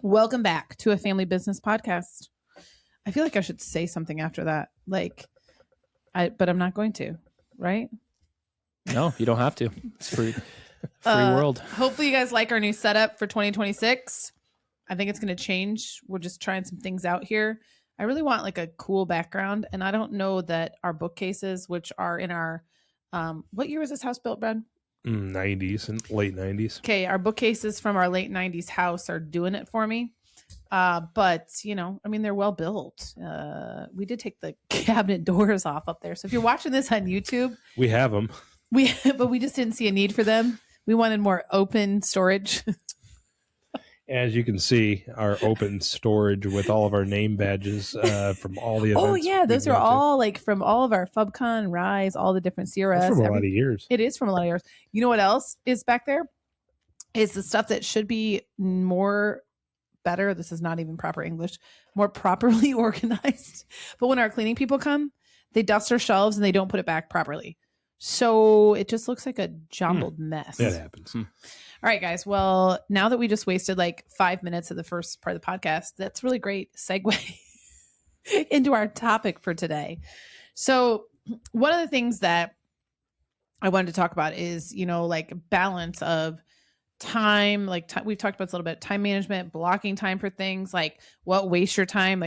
Welcome back to a family business podcast. I feel like I should say something after that, but I'm not going to, right? No, you don't have to. It's free world. Hopefully you guys like our new setup for 2026. I think it's going to change. We're just trying some things out here. I really want like a cool background, and I don't know that our bookcases, which are in our, what year was this house built, Brad? 90s and late 90s. Okay, our bookcases from our late 90s house are doing it for me. But they're well built. We did take the cabinet doors off up there. So if you're watching this on YouTube, we have them. But we just didn't see a need for them. We wanted more open storage. As you can see, our open storage with all of our name badges from all the events. Oh yeah, those are all like from all of our FubCon, Rise, all the different CRS. That's from a lot of years. It is from a lot of years. You know what else is back there? Is the stuff that should be better. This is not even proper English. More properly organized. But when our cleaning people come, they dust our shelves and they don't put it back properly. So it just looks like a jumbled mess. That happens. All right, guys. Well, now that we just wasted like 5 minutes of the first part of the podcast, that's really great segue into our topic for today. So one of the things that I wanted to talk about is, balance of time. We've talked about this a little bit, time management, blocking time for things, like what wastes your time,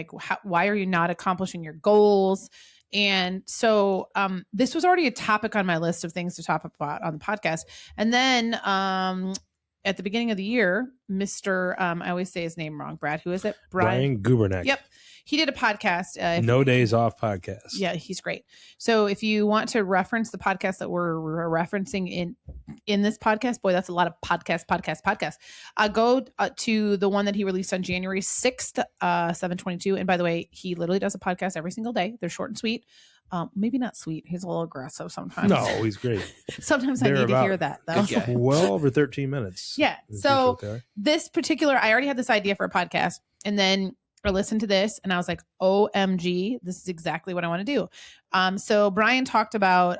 why are you not accomplishing your goals? And so this was already a topic on my list of things to talk about on the podcast. And then at the beginning of the year, Mr. I always say his name wrong. Brad, who is it? Brian Gubernack. Yep. He did a podcast. No Days Off podcast. Yeah, he's great. So if you want to reference the podcast that we're referencing in this podcast, boy, that's a lot of podcast. Go to the one that he released on January 6th, 7/22. And by the way, he literally does a podcast every single day. They're short and sweet. Maybe not sweet. He's a little aggressive sometimes. No, he's great. Sometimes I need to hear that, though. Well over 13 minutes. Yeah. So this particular, I already had this idea for a podcast. And then I listened to this and I was like, OMG, this is exactly what I want to do. So Brian talked about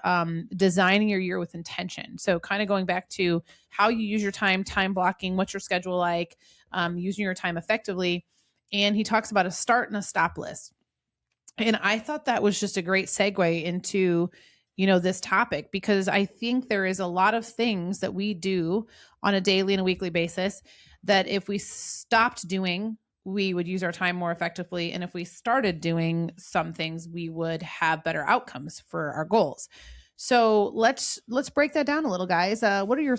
designing your year with intention. So kind of going back to how you use your time blocking, what's your schedule like, using your time effectively. And he talks about a start and a stop list. And I thought that was just a great segue into, this topic, because I think there is a lot of things that we do on a daily and a weekly basis that if we stopped doing, we would use our time more effectively. And if we started doing some things, we would have better outcomes for our goals. So let's break that down a little, guys. What are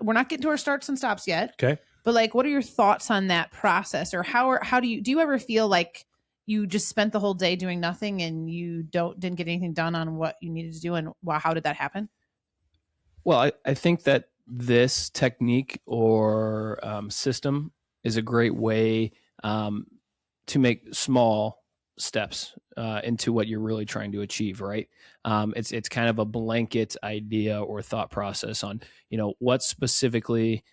we're not getting to our starts and stops yet. Okay. But what are your thoughts on that process, or how do you ever feel like you just spent the whole day doing nothing and you didn't get anything done on what you needed to do? And how did that happen? Well, I think that this technique or system is a great way to make small steps into what you're really trying to achieve, right? It's kind of a blanket idea or thought process on, what specifically,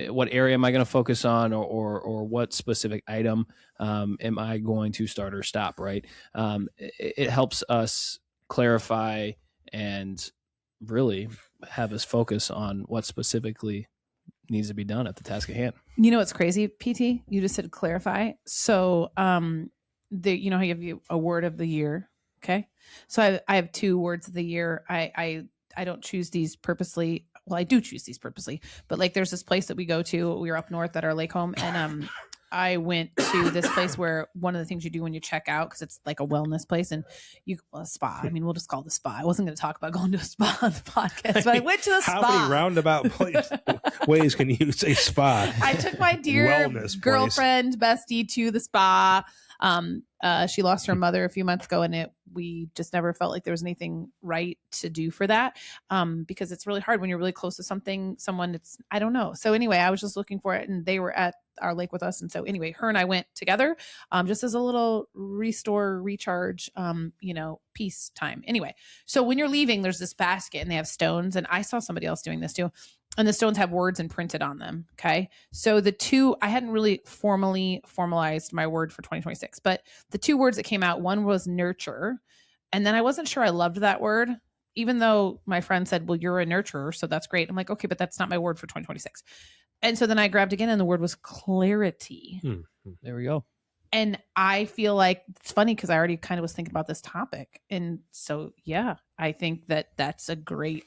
what area am I going to focus on, or what specific item am I going to start or stop, right? It helps us clarify and really have us focus on what specifically needs to be done at the task at hand. You know what's crazy, PT? You just said clarify. So I give you a word of the year. Okay. So I have 2 words of the year. I don't choose these purposely. Well, I do choose these purposely, but there's this place that we go to. We were up north at our lake home, and I went to this place where one of the things you do when you check out, because it's like a wellness place, and a spa. I mean, we'll just call it the spa. I wasn't going to talk about going to a spa on the podcast, but I went to the spa. How many roundabout ways can you say spa? I took my dear girlfriend, bestie, to the spa. She lost her mother a few months ago, and we just never felt like there was anything right to do for that. Because it's really hard when you're really close to someone I don't know. So anyway, I was just looking for it, and they were at our lake with us. And so anyway, her and I went together, just as a little restore, recharge, peace time. Anyway, so when you're leaving, there's this basket and they have stones, and I saw somebody else doing this too. And the stones have words imprinted on them. Okay. So I hadn't really formalized my word for 2026, but the 2 words that came out, one was nurture. And then I wasn't sure I loved that word. even though my friend said, well, you're a nurturer, so that's great. I'm like, okay, but that's not my word for 2026. And so then I grabbed again and the word was clarity. There we go. And I feel like it's funny because I already kind of was thinking about this topic. And so, yeah, I think that that's a great,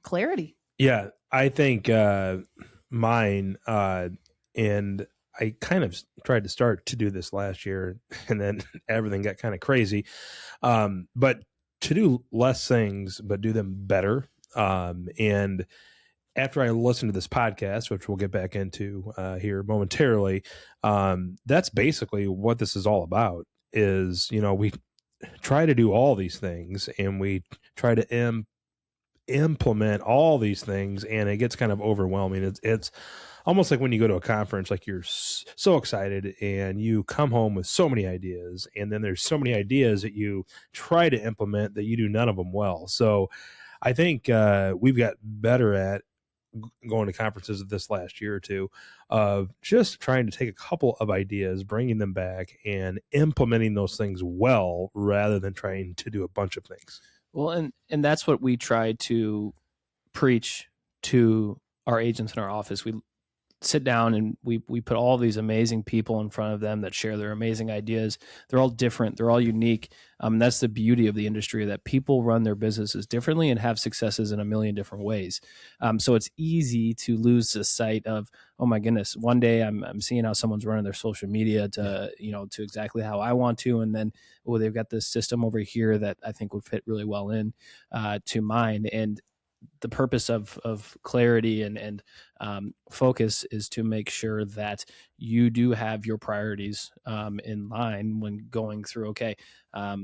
clarity. Yeah, I think mine, and I kind of tried to start to do this last year, and then everything got kind of crazy. But to do less things, but do them better. And after I listened to this podcast, which we'll get back into here momentarily, that's basically what this is all about. Is, we try to do all these things, and we try to implement all these things, and it gets kind of overwhelming. It's almost like when you go to a conference, like you're so excited and you come home with so many ideas, and then there's so many ideas that you try to implement that you do none of them well. So I think we've got better at going to conferences this last year or two of just trying to take a couple of ideas, bringing them back and implementing those things well, rather than trying to do a bunch of things. Well, and that's what we try to preach to our agents in our office. We sit down and we put all these amazing people in front of them that share their amazing ideas. They're all different. They're all unique. That's the beauty of the industry, that people run their businesses differently and have successes in a million different ways. So it's easy to lose the sight of, oh my goodness, one day I'm seeing how someone's running their social media to, to exactly how I want to. And then, they've got this system over here that I think would fit really well in to mine. And the purpose of clarity and focus is to make sure that you do have your priorities in line when going through. Okay. A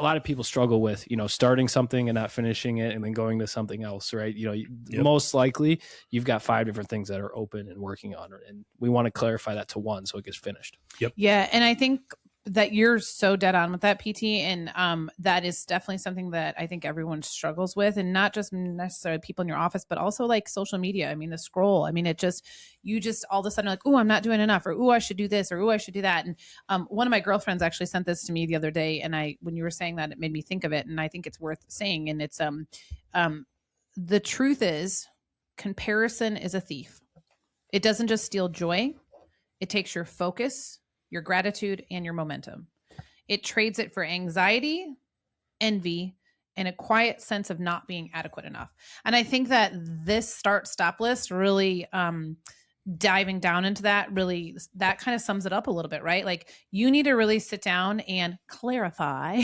lot of people struggle with, starting something and not finishing it and then going to something else, right? Yep. Most likely you've got 5 different things that are open and working on it. And we want to clarify that to one so it gets finished. Yep. Yeah. And I think that you're so dead on with that, PT. And that is definitely something that I think everyone struggles with, and not just necessarily people in your office, but also like social media. I mean, the scroll, you just all of a sudden like, oh, I'm not doing enough, or, oh, I should do this, or, oh, I should do that. And one of my girlfriends actually sent this to me the other day. And when you were saying that, it made me think of it. And I think it's worth saying. And it's, the truth is, comparison is a thief. It doesn't just steal joy. It takes your focus, your gratitude, and your momentum. It trades it for anxiety, envy, and a quiet sense of not being adequate enough. And I think that this start-stop list really diving down into that kind of sums it up a little bit, right? Like, you need to really sit down and clarify,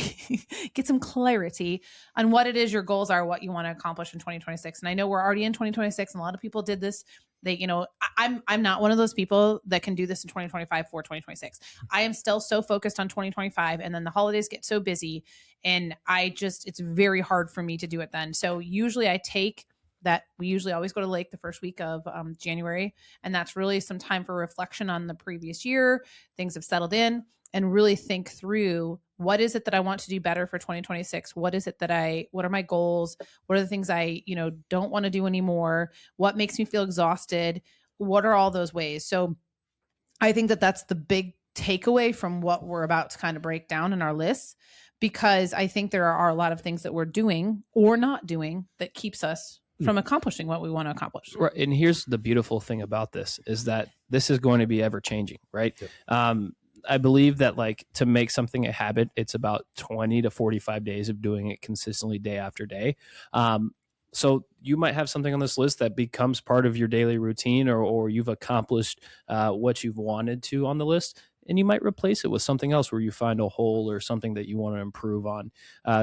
get some clarity on what it is your goals are, what you want to accomplish in 2026. And I know we're already in 2026, and a lot of people did this. I'm not one of those people that can do this in 2025 for 2026. I am still so focused on 2025, and then the holidays get so busy, and it's very hard for me to do it then. So usually we usually always go to the lake the first week of January. And that's really some time for reflection on the previous year. Things have settled in, and really think through, what is it that I want to do better for 2026? What are my goals? What are the things I, don't want to do anymore? What makes me feel exhausted? What are all those ways? So I think that that's the big takeaway from what we're about to kind of break down in our lists, because I think there are a lot of things that we're doing or not doing that keeps us from accomplishing what we want to accomplish. Right. And here's the beautiful thing about this, is that this is going to be ever changing, right? Yep. I believe that, like, to make something a habit, it's about 20 to 45 days of doing it consistently day after day. So you might have something on this list that becomes part of your daily routine, or you've accomplished what you've wanted to on the list, and you might replace it with something else where you find a hole or something that you want to improve on.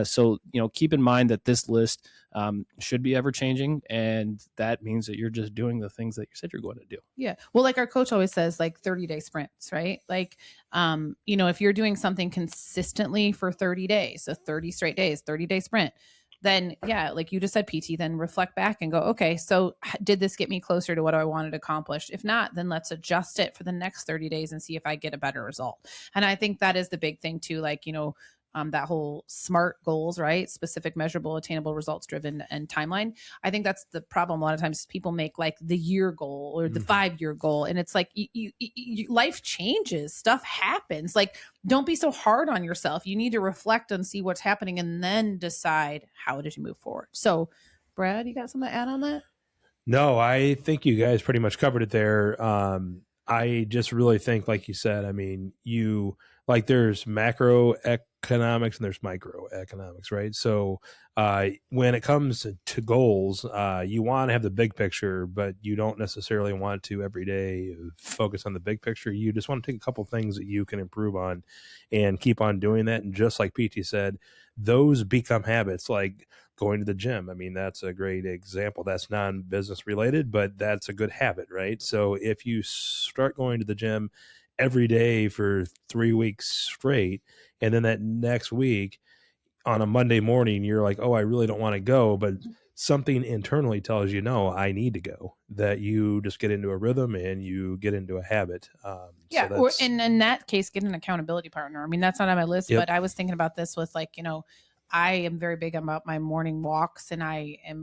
So, keep in mind that this list should be ever changing, and that means that you're just doing the things that you said you're going to do. Yeah. Well, like our coach always says, like 30-day sprints, right? Like, if you're doing something consistently for 30 days, so 30 straight days, 30-day sprint, then like you just said, PT, then reflect back and go, okay, so did this get me closer to what I wanted to accomplish? If not, then let's adjust it for the next 30 days and see if I get a better result. And I think that is the big thing too. Like, that whole SMART goals, right? Specific, measurable, attainable, results driven, and timeline. I think that's the problem. A lot of times people make like the year goal or the 5-year goal. And it's like, life changes, stuff happens. Like, don't be so hard on yourself. You need to reflect and see what's happening and then decide how did you move forward. So Brad, you got something to add on that? No, I think you guys pretty much covered it there. I just really think, like you said, I mean, there's macroeconomics and there's microeconomics, right? So when it comes to goals, you want to have the big picture, but you don't necessarily want to every day focus on the big picture. You just want to take a couple things that you can improve on and keep on doing that. And just like PT said, those become habits, like going to the gym. I mean, that's a great example. That's non-business related, but that's a good habit, right? So if you start going to the gym every day for 3 weeks straight, and then that next week on a Monday morning, you're like, oh, I really don't want to go, but something internally tells you, no, I need to go, that you just get into a rhythm and you get into a habit. Yeah. So or in that case, get an accountability partner. I mean, that's not on my list, but I was thinking about this with like, I am very big about my morning walks, and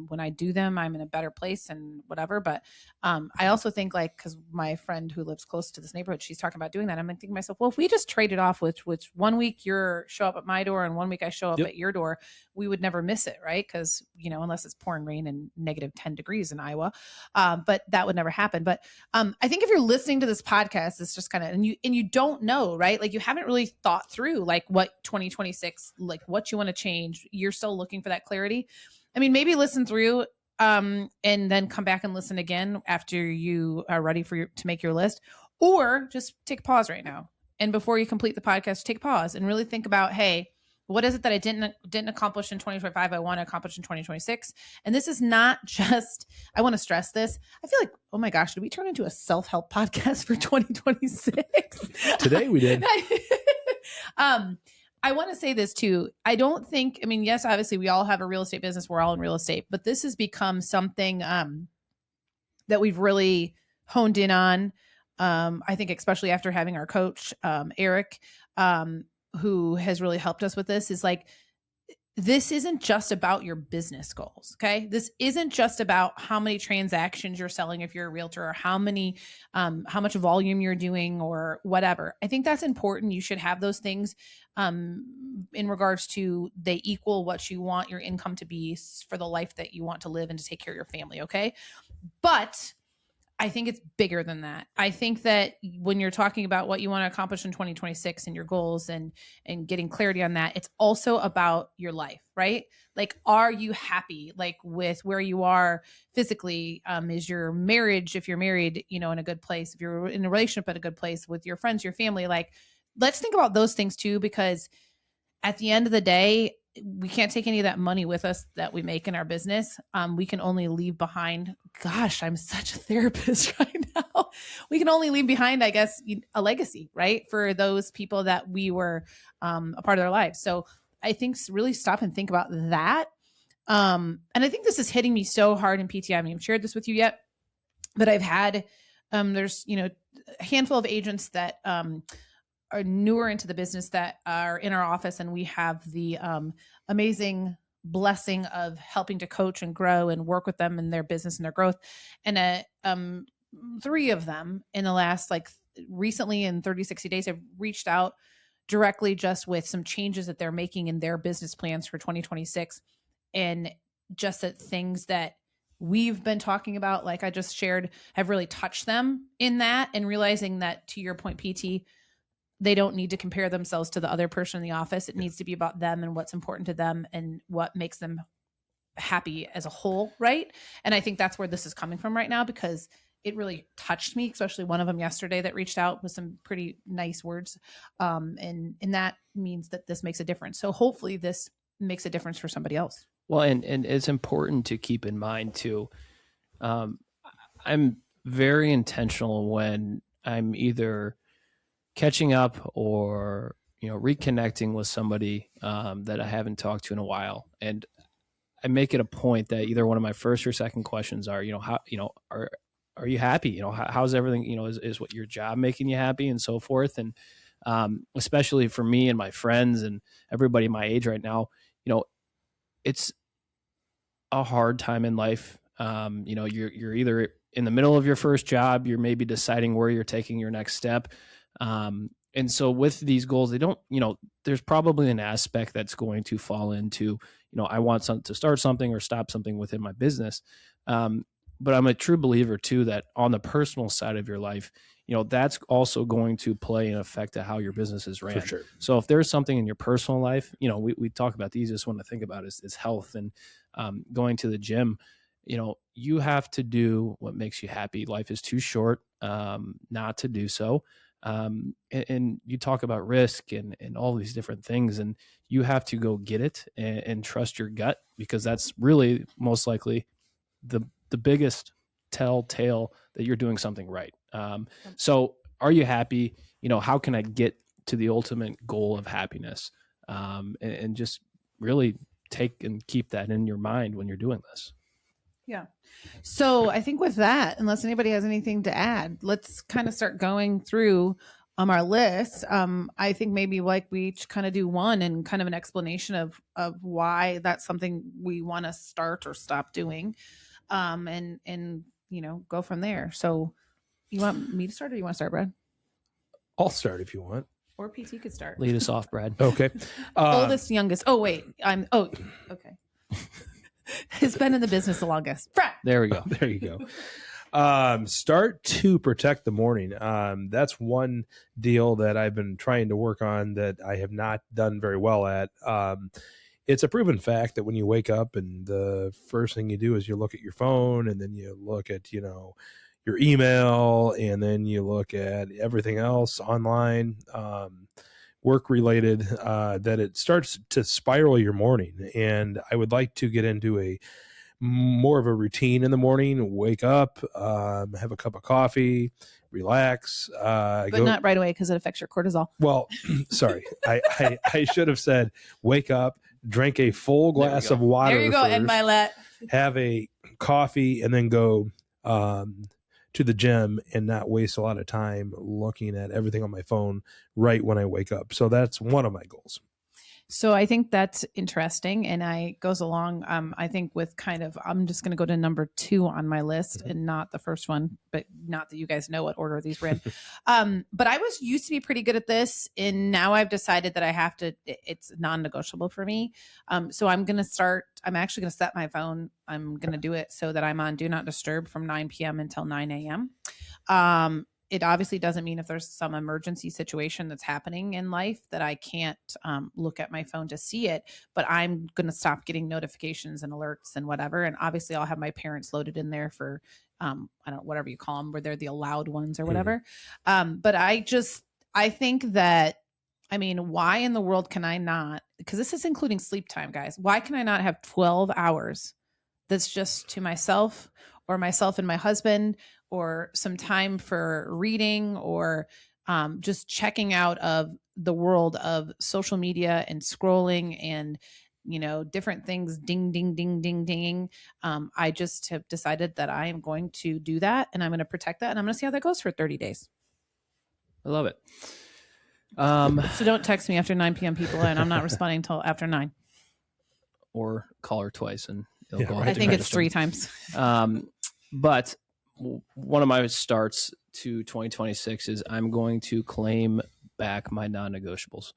when I do them, I'm in a better place and whatever. But I also think, like, because my friend who lives close to this neighborhood, she's talking about doing that. I'm thinking to myself, well, if we just traded off, which 1 week you show up at my door and 1 week I show up at your door, we would never miss it, right? Because unless it's pouring rain and negative 10 degrees in Iowa, but that would never happen. But I think if you're listening to this podcast, it's just kind of and you don't know, right? Like, you haven't really thought through like what 2026, like what you want to change. You're still looking for that clarity. I mean, maybe listen through and then come back and listen again after you are ready to make your list, or just take a pause right now. And before you complete the podcast, take a pause and really think about, hey, what is it that I didn't accomplish in 2025? I want to accomplish in 2026. And this is not just, I want to stress this. I feel like, oh my gosh, did we turn into a self-help podcast for 2026? Today we did. I want to say this too. Yes, obviously we all have a real estate business. We're all in real estate, but this has become something that we've really honed in on. I think especially after having our coach, Eric, who has really helped us with this, is like, this isn't just about your business goals. Okay. This isn't just about how many transactions you're selling if you're a realtor, or how much volume you're doing or whatever. I think that's important. You should have those things in regards to they equal what you want your income to be for the life that you want to live and to take care of your family. Okay. But I think it's bigger than that. I think that when you're talking about what you want to accomplish in 2026 and your goals and getting clarity on that, it's also about your life, right? Like, are you happy, like, with where you are physically? Is your marriage, if you're married, in a good place? If you're in a relationship at a good place with your friends, your family, like, let's think about those things too, because at the end of the day, we can't take any of that money with us that we make in our business. We can only leave behind, gosh, I'm such a therapist right now. We can only leave behind, I guess, a legacy, right? For those people that we were a part of their lives. So I think really stop and think about that. And I think this is hitting me so hard in PT. I haven't even shared this with you yet, but I've had, there's, a handful of agents that, are newer into the business that are in our office, and we have the amazing blessing of helping to coach and grow and work with them in their business and their growth. And 3 of them in the last, recently in 30, 60 days have reached out directly just with some changes that they're making in their business plans for 2026. And just that things that we've been talking about, like I just shared, have really touched them in that, and realizing that, to your point, PT, they don't need to compare themselves to the other person in the office. It needs to be about them and what's important to them and what makes them happy as a whole, right? And I think that's where this is coming from right now, because it really touched me, especially one of them yesterday that reached out with some pretty nice words. And that means that this makes a difference. So hopefully this makes a difference for somebody else. Well, and it's important to keep in mind too. I'm very intentional when I'm either catching up or reconnecting with somebody that I haven't talked to in a while, and I make it a point that either one of my first or second questions are, how are you happy? How's everything? Is what your job making you happy, and so forth. And especially for me and my friends and everybody my age right now, it's a hard time in life. You're either in the middle of your first job, you're maybe deciding where you're taking your next step. And so with these goals, they don't, there's probably an aspect that's going to fall into, I want to start something or stop something within my business. But I'm a true believer too, that on the personal side of your life, that's also going to play an effect to how your business is ran. For sure. So if there's something in your personal life, we talk about the easiest one to think about is health and going to the gym. You have to do what makes you happy. Life is too short not to do so. And you talk about risk and all these different things, and you have to go get it and trust your gut, because that's really most likely the biggest telltale that you're doing something right. So are you happy? How can I get to the ultimate goal of happiness? And just really take and keep that in your mind when you're doing this. Yeah. So I think with that, unless anybody has anything to add, let's kind of start going through our list. I think maybe like we each kind of do one and kind of an explanation of why that's something we want to start or stop doing. And go from there. So you want me to start or you want to start, Brad? I'll start if you want. Or PT could start. Lead us off, Brad. Okay. Oldest, youngest. Oh, wait. Okay. Has been in the business the longest. Brad. There we go. There you go. Start to protect the morning. That's one deal that I've been trying to work on that I have not done very well at. It's a proven fact that when you wake up and the first thing you do is you look at your phone, and then you look at, your email, and then you look at everything else online, work related, that it starts to spiral your morning. And I would like to get into a more of a routine in the morning, wake up, have a cup of coffee, relax. But not right away, because it affects your cortisol. Well, sorry. I should have said wake up, drink a full glass of water. There you go, Ed Milet. Have a coffee, and then go to the gym and not waste a lot of time looking at everything on my phone right when I wake up. So that's one of my goals. So I think that's interesting, and I goes along. I think with I'm just going to go to number 2 on my list, and not the first one, but not that you guys know what order these were in. But I used to be pretty good at this, and now I've decided that I have to. It's non-negotiable for me. So I'm going to start. I'm actually going to set my phone. I'm going to do it so that I'm on Do Not Disturb from 9 p.m. until 9 a.m. It obviously doesn't mean if there's some emergency situation that's happening in life that I can't look at my phone to see it, but I'm going to stop getting notifications and alerts and whatever. And obviously I'll have my parents loaded in there for, I don't know, whatever you call them, where they're the allowed ones or whatever. But I think that, why in the world can I not, because this is including sleep time, guys. Why can I not have 12 hours that's just to myself or myself and my husband, or some time for reading, or just checking out of the world of social media and scrolling and, different things, ding, ding, ding, ding, ding. I just have decided that I am going to do that, and I'm going to protect that, and I'm going to see how that goes for 30 days. I love it. So don't text me after 9 p.m. people, and I'm not responding until after 9. Or call her twice and it'll go I think it's 3 times. But one of my starts to 2026 is I'm going to claim back my non-negotiables.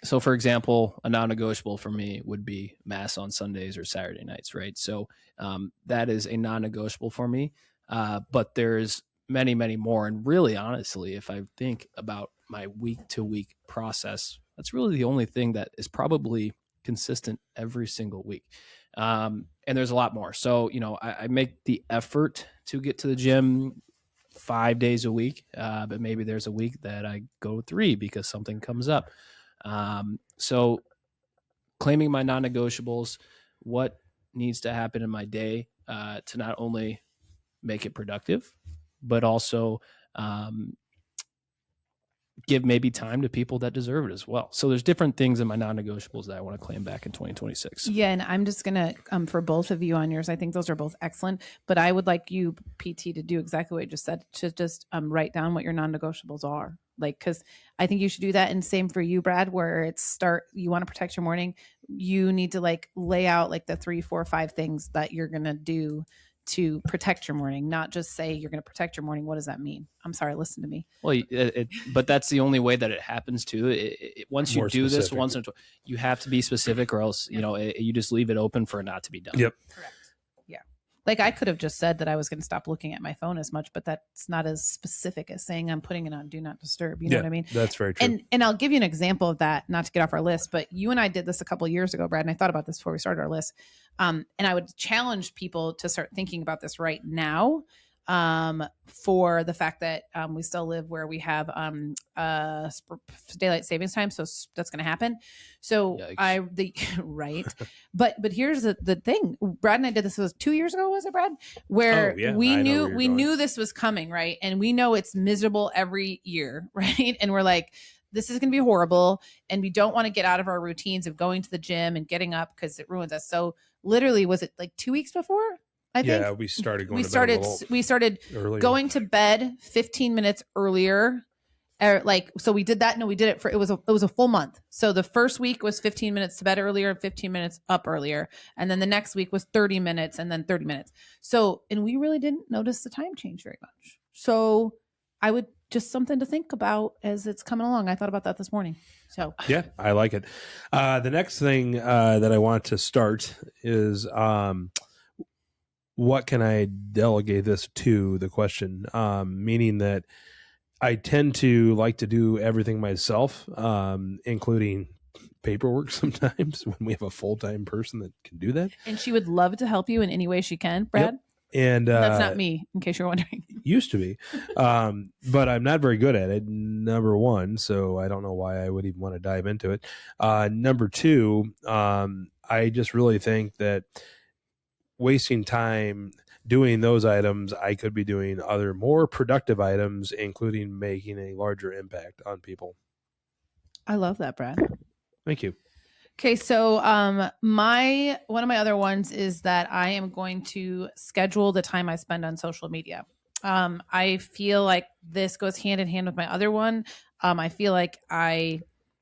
So for example, a non-negotiable for me would be mass on Sundays or Saturday nights, right? So that is a non-negotiable for me. But there's many, many more. And really, honestly, if I think about my week-to-week process, that's really the only thing that is probably consistent every single week. And there's a lot more. So, I make the effort to get to the gym 5 days a week, but maybe there's a week that I go 3 because something comes up. So claiming my non-negotiables, what needs to happen in my day to not only make it productive, but also give maybe time to people that deserve it as well. So there's different things in my non-negotiables that I want to claim back in 2026. Yeah. And I'm just going to, for both of you on yours, I think those are both excellent, but I would like you, PT, to do exactly what you just said, to just write down what your non-negotiables are. Like, cause I think you should do that. And same for you, Brad, where you want to protect your morning. You need to like lay out like the 3, 4, 5 things that you're going to do to protect your morning, not just say you're going to protect your morning. What does that mean? I'm sorry, listen to me. Well, but that's the only way that it happens too. Once you do this once in a while, you have to be specific, or else, you just leave it open for it not to be done. Yep. Correct. Yeah. Like I could have just said that I was going to stop looking at my phone as much, but that's not as specific as saying I'm putting it on do not disturb. You know what I mean? That's very true. And I'll give you an example of that, not to get off our list, but you and I did this a couple of years ago, Brad, and I thought about this before we started our list. And I would challenge people to start thinking about this right now, for the fact that we still live where we have daylight savings time, so that's going to happen. So right, but here's the thing. Brad and I did this, was 2 years ago, was it, Brad? Where we knew this was coming, right? And we know it's miserable every year, right? And we're like, this is going to be horrible, and we don't want to get out of our routines of going to the gym and getting up because it ruins us. So literally, was it like 2 weeks before? I think. Yeah, we started going. We started earlier. Going to bed 15 minutes earlier. So we did that. No, we did it for it was a full month. So the first week was 15 minutes to bed earlier and 15 minutes up earlier, and then the next week was 30 minutes and then 30 minutes. So, and we really didn't notice the time change very much. So I would just something to think about as it's coming along. I thought about that this morning. So yeah, I like it. The next thing that I want to start is what can I delegate this to? The question, meaning that I tend to like to do everything myself, including paperwork sometimes when we have a full-time person that can do that. And she would love to help you in any way she can, Brad. Yep. And that's not me, in case you're wondering. Used to be, but I'm not very good at it. Number one, so I don't know why I would even want to dive into it. Number two, I just really think that wasting time doing those items, I could be doing other more productive items, including making a larger impact on people. I love that, Brad. Thank you. Okay, so one of my other ones is that I am going to schedule the time I spend on social media. I feel like this goes hand in hand with my other one. I feel like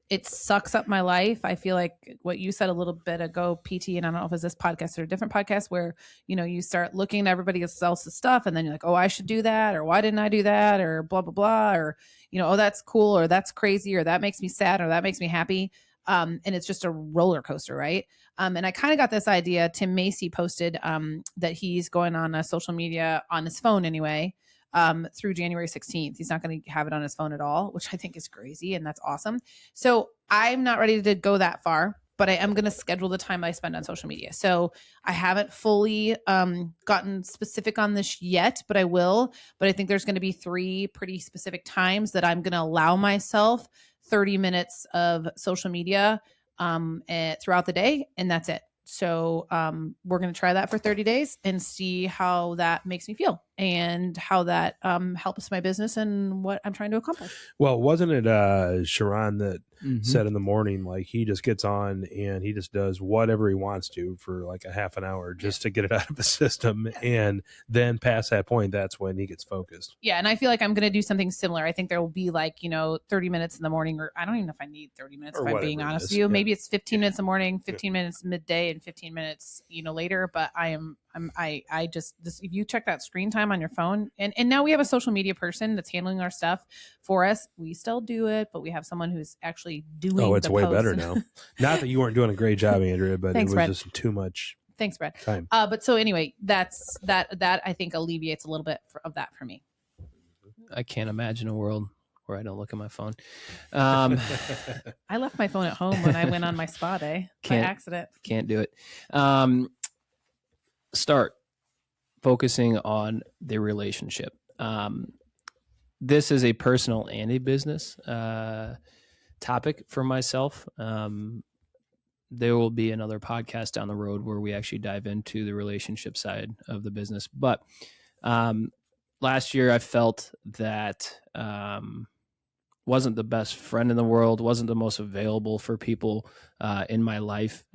it sucks up my life. I feel like what you said a little bit ago, PT, and I don't know if it's this podcast or a different podcast, where, you start looking at everybody else's stuff and then you're like, oh, I should do that, or why didn't I do that, or blah, blah, blah, or, oh, that's cool, or that's crazy, or that makes me sad, or that makes me happy. And it's just a roller coaster, right? And I kind of got this idea. Tim Macy posted that he's going on social media on his phone anyway, through January 16th. He's not going to have it on his phone at all, which I think is crazy, and that's awesome. So I'm not ready to go that far, but I am going to schedule the time I spend on social media. So I haven't fully gotten specific on this yet, but I will. But I think there's going to be 3 pretty specific times that I'm going to allow myself 30 minutes of social media throughout the day, and that's it. So we're going to try that for 30 days and see how that makes me feel and how that helps my business and what I'm trying to accomplish. Well, wasn't it Sharon that said in the morning, like, he just gets on and he just does whatever he wants to for like a half an hour just to get it out of the system. And then past that point, that's when he gets focused. Yeah. And I feel like I'm going to do something similar. I think there will be like, 30 minutes in the morning, or I don't even know if I need 30 minutes, or if I'm being honest with you. Yeah. Maybe it's 15 minutes in the morning, 15 minutes midday, and 15 minutes, later. But I just if you check that screen time on your phone, and now we have a social media person that's handling our stuff for us. We still do it, but we have someone who's actually doing. Oh, it's way better now. Not that you weren't doing a great job, Andrea, but Thanks, it was Brad. Just too much. Thanks, Brad. Time. But so anyway, that I think alleviates a little bit of that for me. I can't imagine a world where I don't look at my phone. I left my phone at home when I went on my spa day by accident. Can't do it. Start focusing on the relationship. This is a personal and a business topic for myself. There will be another podcast down the road where we actually dive into the relationship side of the business. But wasn't the best friend in the world, wasn't the most available for people in my life.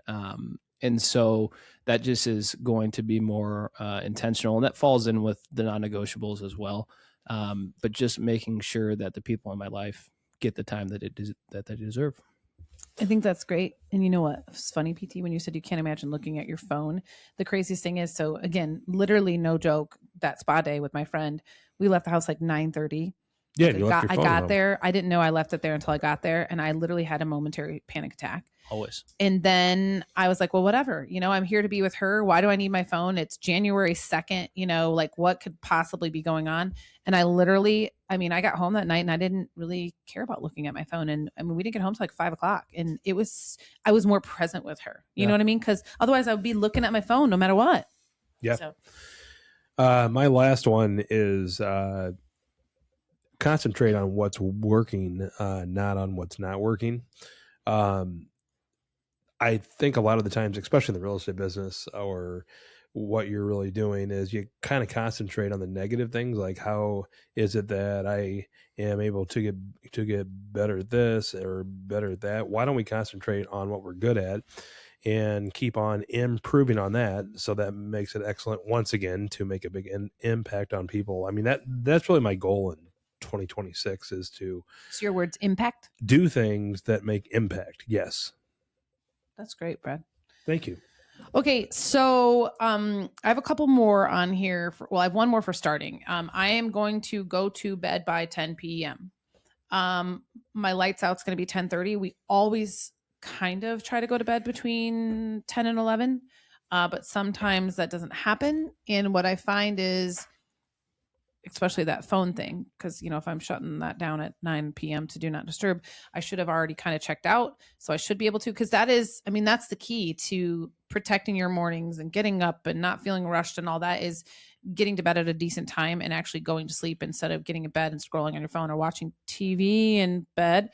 And so that just is going to be more intentional. And that falls in with the non-negotiables as well. But just making sure that the people in my life get the time that they deserve. I think that's great. And you know what? It's funny, PT, when you said you can't imagine looking at your phone. The craziest thing is, so again, literally no joke, that spa day with my friend, we left the house like 9:30. Yeah, I got there. I didn't know I left it there until I got there. And I literally had a momentary panic attack. Always. And then I was like, well, whatever, I'm here to be with her. Why do I need my phone? It's January 2nd, like what could possibly be going on? And I got home that night and I didn't really care about looking at my phone. And we didn't get home till like 5:00. And I was more present with her. You know what I mean? Because otherwise I would be looking at my phone no matter what. Yeah. So. My last one is concentrate on what's working, not on what's not working. I think a lot of the times, especially in the real estate business, or what you're really doing is you kind of concentrate on the negative things, like how is it that I am able to get better at this or better at that? Why don't we concentrate on what we're good at and keep on improving on that? So that makes it excellent once again to make a big impact on people. I mean, that's really my goal in 2026 is to. So your words, impact? Do things that make impact. Yes. That's great, Brad. Thank you. Okay, so I have a couple more on here. I have one more for starting. I am going to go to bed by 10 p.m. My lights out's going to be 10:30. We always kind of try to go to bed between 10 and 11, but sometimes that doesn't happen. And what I find is, especially that phone thing, because if I'm shutting that down at 9 p.m. to do not disturb, I should have already kind of checked out. So I should be able to, because that's the key to protecting your mornings and getting up and not feeling rushed, and all that is getting to bed at a decent time and actually going to sleep instead of getting in bed and scrolling on your phone or watching TV in bed.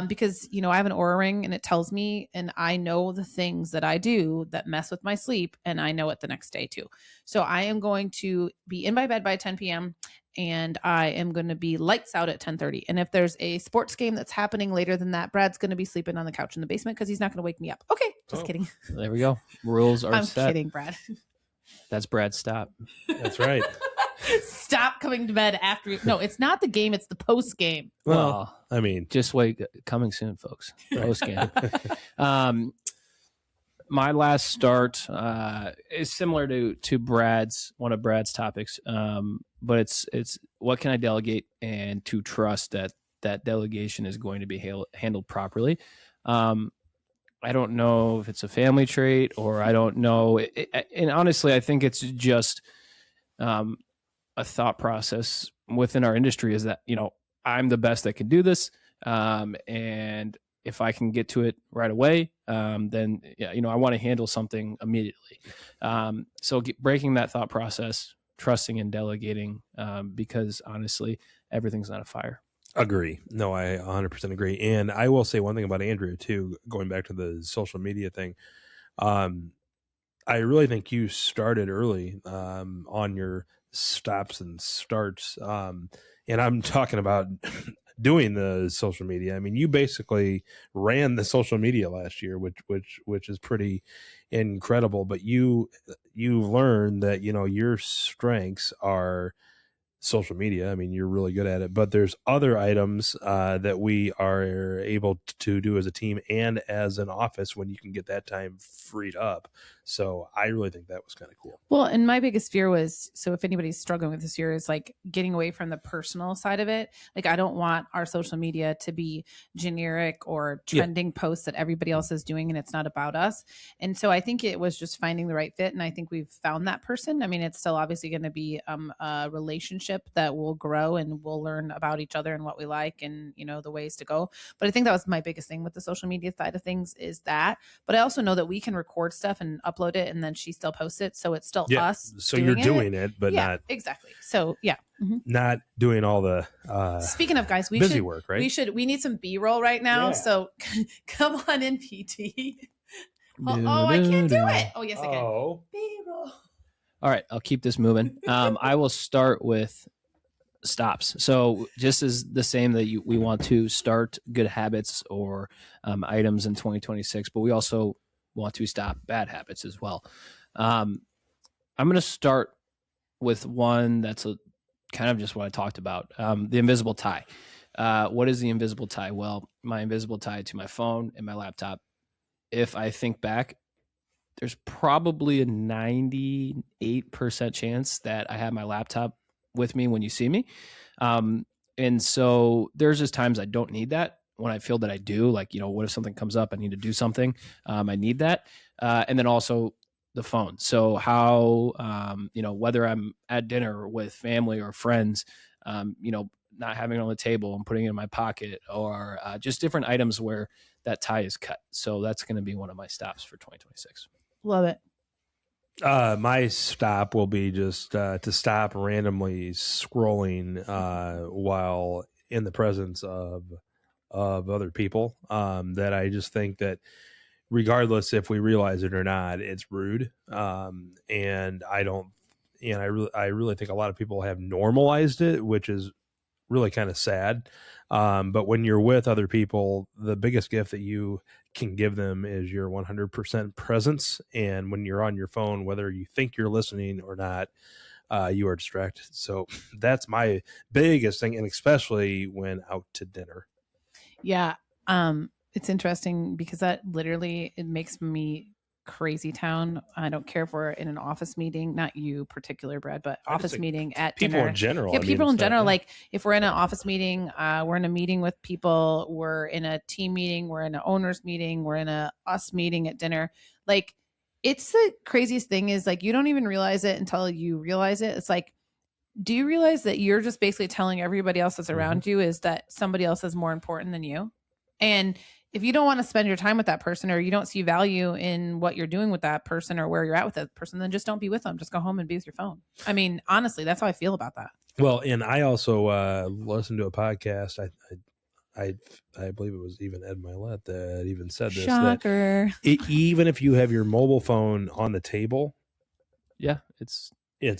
Because I have an Oura ring and it tells me, and I know the things that I do that mess with my sleep, and I know it the next day too. So I am going to be in my bed by 10 p.m. and I am going to be lights out at 10:30. And if there's a sports game that's happening later than that, Brad's going to be sleeping on the couch in the basement because he's not going to wake me up. Okay, just kidding. There we go. Rules are set. I'm kidding, Brad. That's Brad. Stop. That's right. Stop coming to bed after. No, it's not the game. It's the post game. Well, just wait. Coming soon, folks. Post game. My last start is similar to Brad's, one of Brad's topics. But it's what can I delegate and to trust that delegation is going to be handled properly. I don't know if it's a family trait or I don't know. And honestly, I think it's just a thought process within our industry is that, I'm the best that can do this. And if I can get to it right away, then, I want to handle something immediately. So breaking that thought process, trusting and delegating, because honestly, everything's not a fire. Agree. No, I 100% agree. And I will say one thing about Andrea too, going back to the social media thing. I really think you started early on your stops and starts. And I'm talking about doing the social media. I mean, you basically ran the social media last year, which is pretty incredible. But you learned that, your strengths are social media. I mean, you're really good at it, but there's other items that we are able to do as a team and as an office when you can get that time freed up. So I really think that was kind of cool. Well, and my biggest fear was, so if anybody's struggling with this year, is like getting away from the personal side of it. Like, I don't want our social media to be generic or trending posts that everybody else is doing and it's not about us. And so I think it was just finding the right fit. And I think we've found that person. I mean, it's still obviously going to be a relationship that will grow and we'll learn about each other and what we like and, the ways to go. But I think that was my biggest thing with the social media side of things is that. But I also know that we can record stuff and upload it and then she still posts it. So it's still us. So you're doing it, but not exactly. So not doing all the speaking of guys, we busy should work, right? We need some B-roll right now. So come on in, PT. I can't do it. Oh, yes, I can. B-roll. All right, I'll keep this moving. I will start with stops. So just as the same that we want to start good habits or items in 2026, but we also want to stop bad habits as well. I'm going to start with one that's kind of just what I talked about, the invisible tie. What is the invisible tie? Well, my invisible tie to my phone and my laptop. If I think back, there's probably a 98% chance that I have my laptop with me when you see me. And so there's just times I don't need that. When I feel that I do, like, what if something comes up, I need to do something. I need that. And then also the phone. So how, whether I'm at dinner with family or friends, not having it on the table and putting it in my pocket, or just different items where that tie is cut. So that's going to be one of my stops for 2026. Love it. My stop will be just to stop randomly scrolling while in the presence of other people. That I just think that regardless if we realize it or not, it's rude. And I really think a lot of people have normalized it, which is really kind of sad. But when you're with other people, the biggest gift that you can give them is your 100% presence. And when you're on your phone, whether you think you're listening or not, you are distracted. So that's my biggest thing. And especially when out to dinner. Yeah. It's interesting because that literally, it makes me crazy town. I don't care if we're in an office meeting, not you particular, Brad, but office meeting at people dinner. in general. Yeah, people in general. Like if we're in an office meeting, we're in a meeting with people, we're in a team meeting, we're in an owner's meeting, we're in a us meeting at dinner. Like it's the craziest thing is like, you don't even realize it until you realize it. It's like, do you realize that you're just basically telling everybody else that's around you is that somebody else is more important than you? And if you don't want to spend your time with that person, or you don't see value in what you're doing with that person or where you're at with that person, then just don't be with them. Just go home and be with your phone. I mean, honestly, that's how I feel about that. Well, and I also listened to a podcast. I believe it was even Ed Milet that even said this. Shocker. That even if you have your mobile phone on the table, yeah, you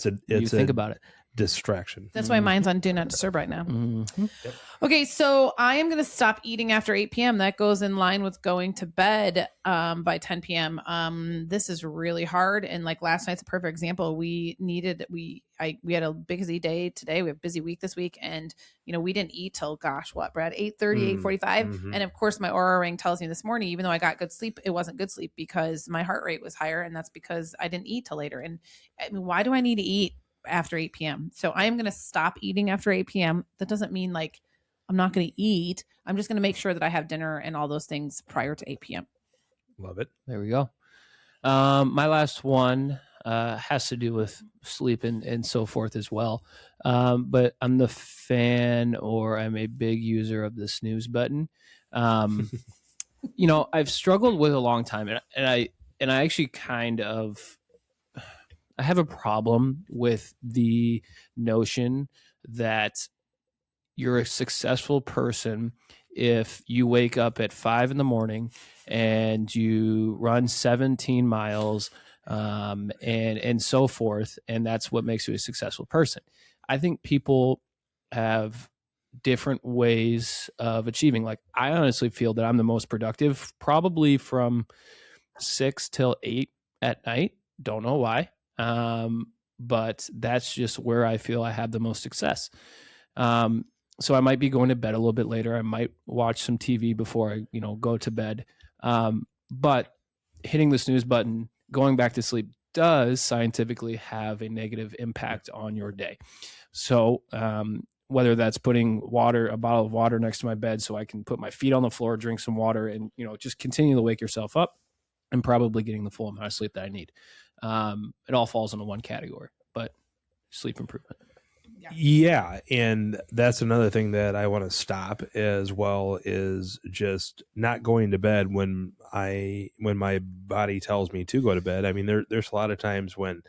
think about it. Distraction. That's why mine's on Do Not Disturb right now. Mm-hmm. Yep. Okay, so I am going to stop eating after 8 p.m. That goes in line with going to bed by 10 p.m. This is really hard. And like last night's a perfect example. We had a busy day today. We have a busy week this week. And, we didn't eat till, gosh, what, Brad, 8:30, 8:45. Mm-hmm. And of course, my Oura ring tells me this morning, even though I got good sleep, it wasn't good sleep because my heart rate was higher. And that's because I didn't eat till later. And I mean, why do I need to eat after 8 p.m.? So I am going to stop eating after 8 p.m. That doesn't mean like I'm not going to eat. I'm just going to make sure that I have dinner and all those things prior to 8 p.m. Love it. There we go. My last one has to do with sleep and so forth as well. But I'm the fan, or I'm a big user of the snooze button. I've struggled with a long time, and I actually I have a problem with the notion that you're a successful person if you wake up at 5 a.m. and you run 17 miles and so forth, and that's what makes you a successful person. I think people have different ways of achieving. Like, I honestly feel that I'm the most productive probably from 6 till 8 at night. Don't know why. But that's just where I feel I have the most success. So I might be going to bed a little bit later. I might watch some TV before I, go to bed. But hitting the snooze button, going back to sleep, does scientifically have a negative impact on your day. So, whether that's putting a bottle of water next to my bed so I can put my feet on the floor, drink some water, and, just continue to wake yourself up, and probably getting the full amount of sleep that I need. It all falls into one category, but sleep improvement. Yeah. And that's another thing that I want to stop as well, is just not going to bed when my body tells me to go to bed. I mean, there's a lot of times when,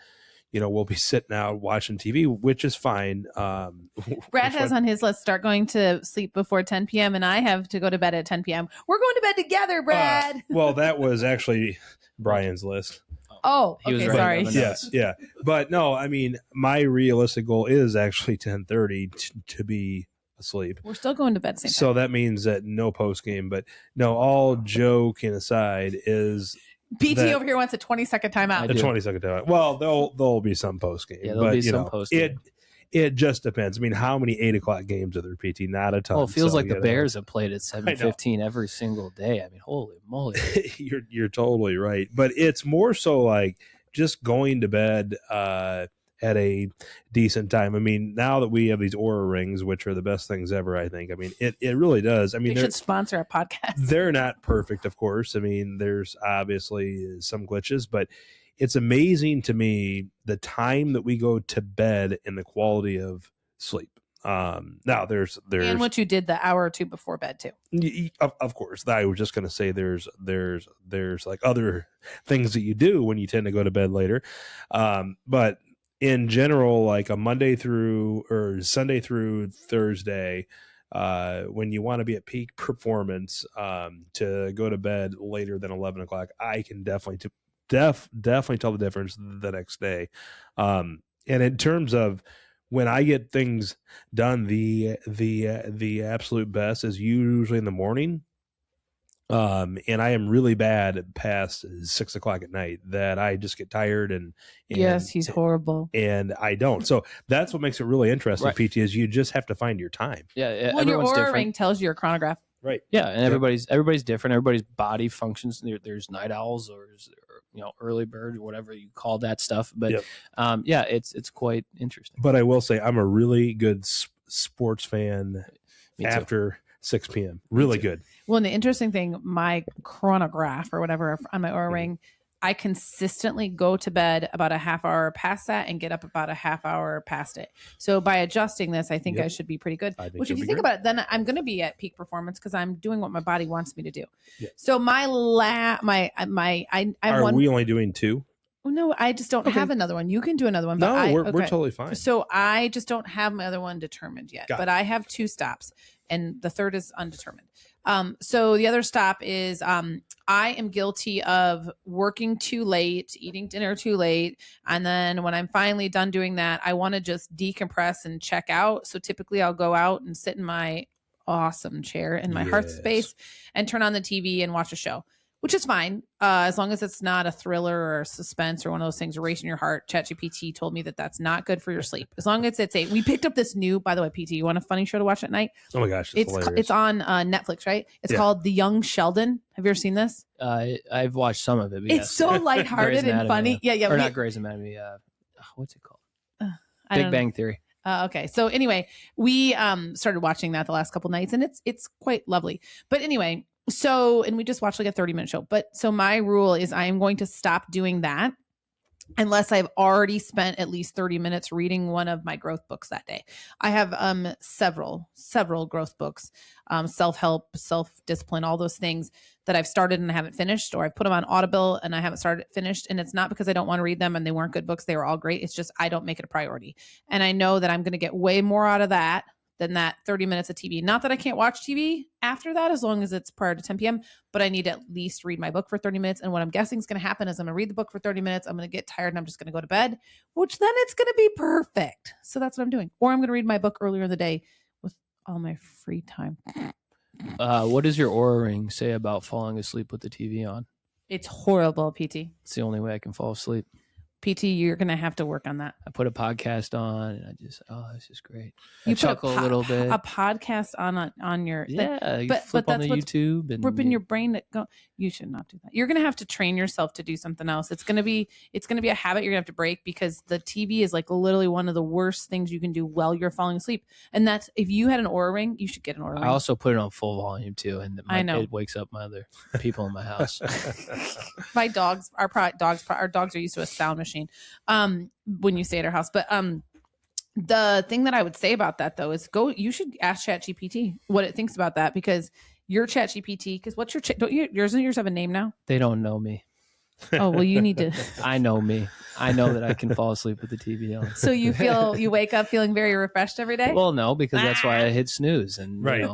we'll be sitting out watching TV, which is fine. Brad has on his list, start going to sleep before 10 p.m. and I have to go to bed at 10 p.m. We're going to bed together, Brad. Well, that was actually Brian's list. Oh, He was okay, right sorry. on the Yeah, notes. yeah. But no, I mean, my realistic goal is actually 10:30 to be asleep. We're still going to bed same So time. that means that no post game. But no, all joking aside, is PT that- over here wants a 20-second I timeout. the do. 20-second time. Well, there'll be some post game. Yeah, there'll but, be some post-game. It just depends. I mean, how many 8:00 games are there, PT? Not a ton. Well, it feels So, like the you know, Bears have played at 7:15 every single day. I mean, holy moly. you're totally right. But it's more so like just going to bed at a decent time. I mean, now that we have these Aura rings, which are the best things ever, I think. I mean, it really does. I mean, They should sponsor a podcast. they're not perfect, of course. I mean, there's obviously some glitches, but it's amazing to me the time that we go to bed and the quality of sleep. Now there's And what you did the hour or two before bed too. of course, I was just going to say there's like other things that you do when you tend to go to bed later. But in general, like a Monday through or Sunday through Thursday, when you want to be at peak performance, to go to bed later than 11 o'clock, I can definitely definitely tell the difference the next day. And in terms of when I get things done, the absolute best is usually in the morning. And I am really bad past 6 o'clock at night that I just get tired and Yes, he's horrible. and I don't. So that's what makes it really interesting, Right. PT, is you just have to find your time. Yeah, When your everyone's Aura different. ring tells you your chronograph. Right. Yeah, and everybody's different. Everybody's body functions. There's night owls or early bird or whatever you call that stuff. But Yep. yeah, it's quite interesting. But I will say I'm a really good sports fan Me too. after 6 p.m. Really too. good. Well, and the interesting thing, my chronograph or whatever on my Aura Mhm. ring, I consistently go to bed about a half hour past that and get up about a half hour past it. So by adjusting this, I think Yep. I should be pretty good. I think Which, if you'll you be think great. about it, then I'm going to be at peak performance because I'm doing what my body wants me to do. Yeah. So I have Are one. we only doing 2? Oh, no, I just don't Okay. have another one. You can do another one. No, But we're okay. totally fine. So I just don't have my other one determined yet, Got but I have 2 stops and the third is undetermined. So the other stop is I am guilty of working too late, eating dinner too late. And then when I'm finally done doing that, I want to just decompress and check out. So typically I'll go out and sit in my awesome chair in my heart Yes. space and turn on the TV and watch a show, which is fine. As long as it's not a thriller or a suspense or one of those things racing your heart. ChatGPT told me that that's not good for your sleep. As long as we picked up this new, by the way, PT, you want a funny show to watch at night? Oh my gosh, it's hilarious. It's on Netflix, right? It's Yeah. called The Young Sheldon. Have you ever seen this? I've watched some of it. But It's yes. so lighthearted Grey's and Anatomy, funny. Yeah. or not Grey's Anatomy. What's it called? I Big don't- Bang Theory. Okay. So anyway, we started watching that the last couple nights and it's quite lovely. But anyway, and we just watched like a 30-minute show. But so my rule is I am going to stop doing that unless I've already spent at least 30 minutes reading one of my growth books that day. I have several growth books, self-help, self-discipline, all those things that I've started and I haven't finished, or I've put them on Audible and I haven't finished. And it's not because I don't want to read them and they weren't good books. They were all great. It's just I don't make it a priority. And I know that I'm going to get way more out of that than that 30 minutes of TV. Not that I can't watch TV after that, as long as it's prior to 10 p.m., but I need to at least read my book for 30 minutes. And what I'm guessing is going to happen is I'm going to read the book for 30 minutes. I'm going to get tired and I'm just going to go to bed, which then it's going to be perfect. So that's what I'm doing. Or I'm going to read my book earlier in the day with all my free time. What does your Aura ring say about falling asleep with the TV on? It's horrible, PT. It's the only way I can fall asleep. PT, you're going to have to work on that. I put a podcast on and I just, this is great. I You put chuckle a little bit. A podcast on your Yeah, you but flip on that's the what's YouTube and ripping your brain that go. You should not do that. You're gonna have to train yourself to do something else. It's gonna be a habit you're gonna have to break, because the TV is like literally one of the worst things you can do while you're falling asleep. And that's, if you had an Aura ring, you should get an Aura ring. I also put it on full volume too, and I know. it wakes up my other people in my house. My dogs, our dogs are used to a sound machine when you stay at our house. But the thing that I would say about that though is you should ask ChatGPT what it thinks about that, because your ChatGPT, because what's your don't you yours have a name now? They don't know me. Oh, well, you need to. I know me. I know that I can fall asleep with the TV on. So you wake up feeling very refreshed every day? Well, no, because that's why I hit snooze, and Right,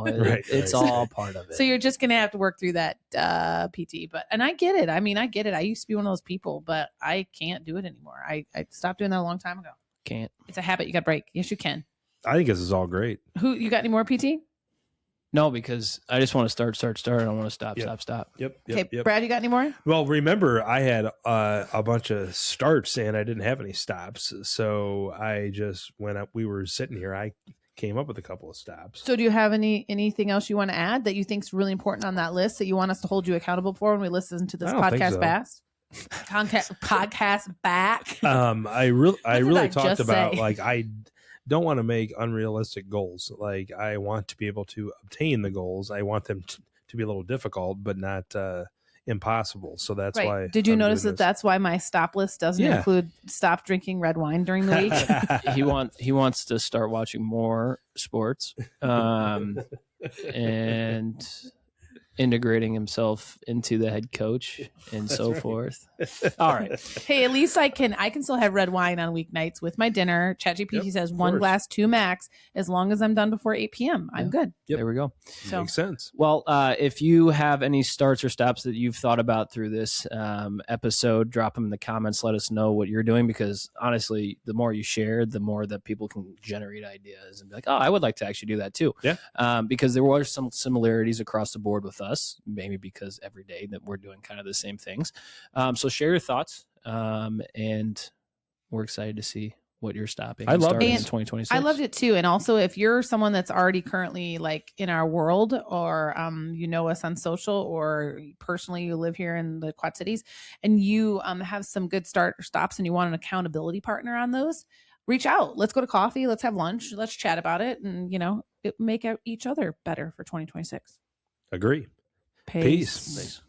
it's all part of it. So you're just going to have to work through that PT. And I get it. I mean, I get it. I used to be one of those people, but I can't do it anymore. I stopped doing that a long time ago. Can't. It's a habit you got to break. Yes, you can. I think this is all great. You got any more PT? No, because I just want to start. I don't want to stop. Yep. Okay, Brad, you got any more? Well, remember, I had a bunch of starts and I didn't have any stops. So I just, we were sitting here, I came up with a couple of stops. So do you have anything else you want to add that you think is really important on that list that you want us to hold you accountable for when we listen to this podcast podcast back? I really talked about say? like, I don't want to make unrealistic goals. Like, I want to be able to obtain the goals. I want them to be a little difficult, but not impossible. So that's why. Did you notice that's why my stop list doesn't include stop drinking red wine during the week? He wants to start watching more sports, and integrating himself into the head coach and so forth. All right. Hey, at least I can still have red wine on weeknights with my dinner. ChatGPT says 1 glass, 2 max. As long as I'm done before 8 p.m., I'm good. Yep. There we go. So, makes sense. Well, if you have any starts or stops that you've thought about through this episode, drop them in the comments. Let us know what you're doing, because honestly, the more you share, the more that people can generate ideas and be like, oh, I would like to actually do that too. Yeah. Because there were some similarities across the board with us, maybe because every day that we're doing kind of the same things. So share your thoughts, and we're excited to see what you're stopping. I love it. In 2026. I loved it too. And also, if you're someone that's already currently like in our world, or you know us on social, or personally you live here in the Quad Cities, and you have some good start or stops, and you want an accountability partner on those, reach out. Let's go to coffee. Let's have lunch. Let's chat about it, and make each other better for 2026. Agree. Peace. Peace.